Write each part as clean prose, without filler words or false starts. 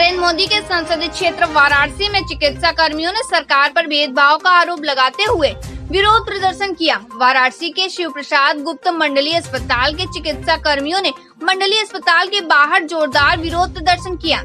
नरेंद्र मोदी के संसदीय क्षेत्र वाराणसी में चिकित्सा कर्मियों ने सरकार पर भेदभाव का आरोप लगाते हुए विरोध प्रदर्शन किया। वाराणसी के शिव प्रसाद गुप्त मंडलीय अस्पताल के चिकित्सा कर्मियों ने मंडलीय अस्पताल के बाहर जोरदार विरोध प्रदर्शन किया।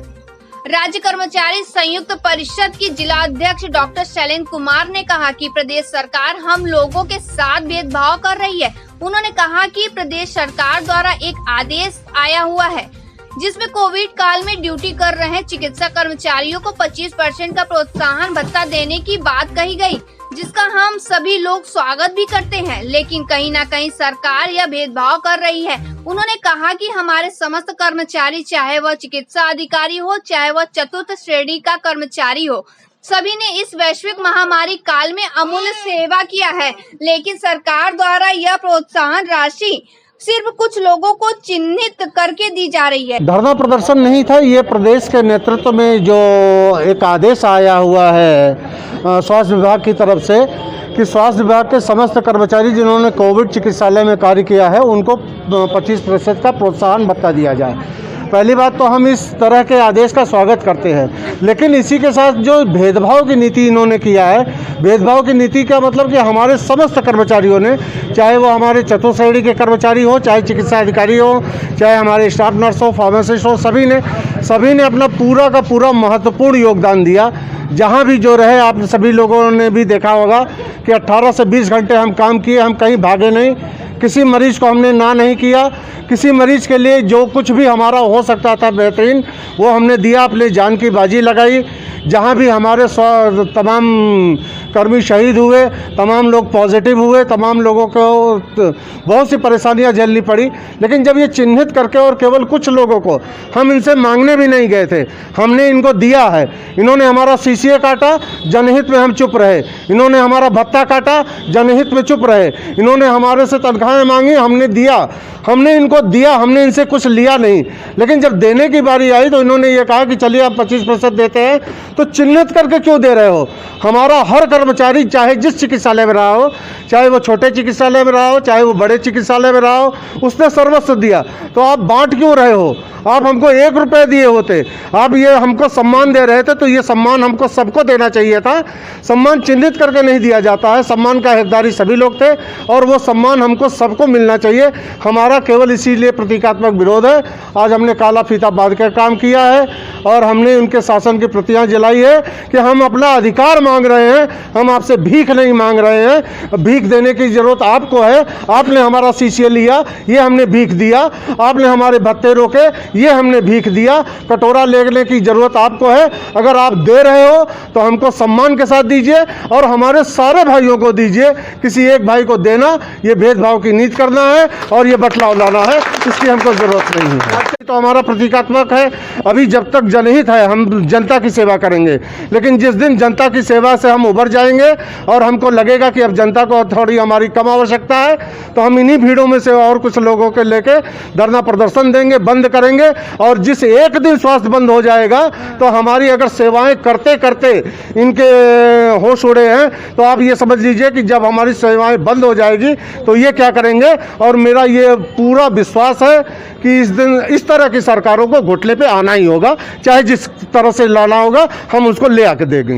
राज्य कर्मचारी संयुक्त परिषद की जिला अध्यक्ष डॉक्टर शैलेंद्र कुमार ने कहा कि प्रदेश सरकार हम लोगों के साथ भेदभाव कर रही है। उन्होंने कहा कि प्रदेश सरकार द्वारा एक आदेश आया हुआ है जिसमें कोविड काल में ड्यूटी कर रहे चिकित्सा कर्मचारियों को 25% का प्रोत्साहन भत्ता देने की बात कही गई, जिसका हम सभी लोग स्वागत भी करते हैं, लेकिन कहीं न कहीं सरकार यह भेदभाव कर रही है। उन्होंने कहा कि हमारे समस्त कर्मचारी, चाहे वह चिकित्सा अधिकारी हो, चाहे वह चतुर्थ श्रेणी का कर्मचारी हो, सभी ने इस वैश्विक महामारी काल में अमूल्य सेवा किया है, लेकिन सरकार द्वारा यह प्रोत्साहन राशि सिर्फ कुछ लोगों को चिन्हित करके दी जा रही है। धरना प्रदर्शन नहीं था, ये प्रदेश के नेतृत्व में जो एक आदेश आया हुआ है स्वास्थ्य विभाग की तरफ से कि स्वास्थ्य विभाग के समस्त कर्मचारी जिन्होंने कोविड चिकित्सालय में कार्य किया है उनको 25% का प्रोत्साहन भत्ता दिया जाए। पहली बात तो हम इस तरह के आदेश का स्वागत करते हैं, लेकिन इसी के साथ जो भेदभाव की नीति इन्होंने किया है, भेदभाव की नीति का मतलब कि हमारे समस्त कर्मचारियों ने, चाहे वो हमारे चतुर्थ श्रेणी के कर्मचारी हो, चाहे चिकित्सा अधिकारी हो, चाहे हमारे स्टाफ नर्स हो, फार्मासिस्ट हो, सभी ने अपना पूरा का पूरा महत्वपूर्ण योगदान दिया। जहाँ भी जो रहे, आप सभी लोगों ने भी देखा होगा कि 18 से 20 घंटे हम काम किए, हम कहीं भागे नहीं, किसी मरीज को हमने ना नहीं किया, किसी मरीज के लिए जो कुछ भी हमारा हो सकता था बेहतरीन वो हमने दिया, अपनी जान की बाजी लगाई। जहाँ भी हमारे तमाम कर्मी शहीद हुए, तमाम लोग पॉजिटिव हुए, तमाम लोगों को बहुत सी परेशानियां झेलनी पड़ी, लेकिन जब ये चिन्हित करके और केवल कुछ लोगों को, हम इनसे मांगने भी नहीं गए थे, हमने इनको दिया है। इन्होंने हमारा सीसीए काटा, जनहित में हम चुप रहे। इन्होंने हमारा भत्ता काटा, जनहित में चुप रहे। इन्होंने हमारे से तनख्वाहें मांगी, हमने दिया, हमने इनको दिया, हमने इनसे कुछ लिया नहीं। लेकिन जब देने की बारी आई तो इन्होंने ये कहा कि चलिए आप 25% देते हैं, तो चिन्हित करके क्यों दे रहे हो? हमारा हर कर्मचारी चाहे जिस चिकित्सालय में रहा हो, चाहे वो छोटे चिकित्सालय में रहा हो, चाहे वो बड़े चिकित्सालय में रहा हो, उसने सर्वस्व दिया। तो आप बांट क्यों रहे हो? आप हमको 1 रुपये दिए होते, आप ये हमको सम्मान दे रहे थे, तो ये सम्मान हमको सबको देना चाहिए था। सम्मान चिन्हित करके नहीं दिया जाता है, सम्मान का हकदारी सभी लोग थे और वो सम्मान हमको सबको मिलना चाहिए। हमारा केवल इसीलिए प्रतीकात्मक विरोध है। आज हमने काला फीता बांध कर काम किया है और हमने उनके शासन की प्रतियां जलाई है कि हम अपना अधिकार मांग रहे हैं, हम आपसे भीख नहीं मांग रहे हैं। भीख देने की जरूरत आपको है। आपने हमारा सीसीए लिया, ये हमने भीख दिया। आपने हमारे भत्ते रोके, ये हमने भीख दिया। कटोरा लेने की जरूरत आपको है। अगर आप दे रहे हो तो हमको सम्मान के साथ दीजिए और हमारे सारे भाइयों को दीजिए। किसी एक भाई को देना, ये भेदभाव की नीति करना है और ये बटलाव लाना है, इसकी हमको जरूरत नहीं है। तो हमारा प्रतीकात्मक है। अभी जब तक जनहित है हम जनता की सेवा करेंगे, लेकिन जिस दिन जनता की सेवा से हम उभर जाएंगे और हमको लगेगा कि अब जनता को थोड़ी हमारी कम आवश्यकता है, तो हम इन्हीं भीड़ों में से और कुछ लोगों के लेके धरना प्रदर्शन देंगे, बंद करेंगे। और जिस एक दिन स्वास्थ्य बंद हो जाएगा तो हमारी अगर सेवाएं करते करते इनके होश उड़े हैं, तो आप ये समझ लीजिए कि जब हमारी सेवाएं बंद हो जाएगी तो ये क्या करेंगे। और मेरा ये पूरा विश्वास है कि इस दिन इस तरह की सरकारों को घुटने पे आना ही होगा, चाहे जिस तरह से लाना होगा हम उसको ले आके देंगे।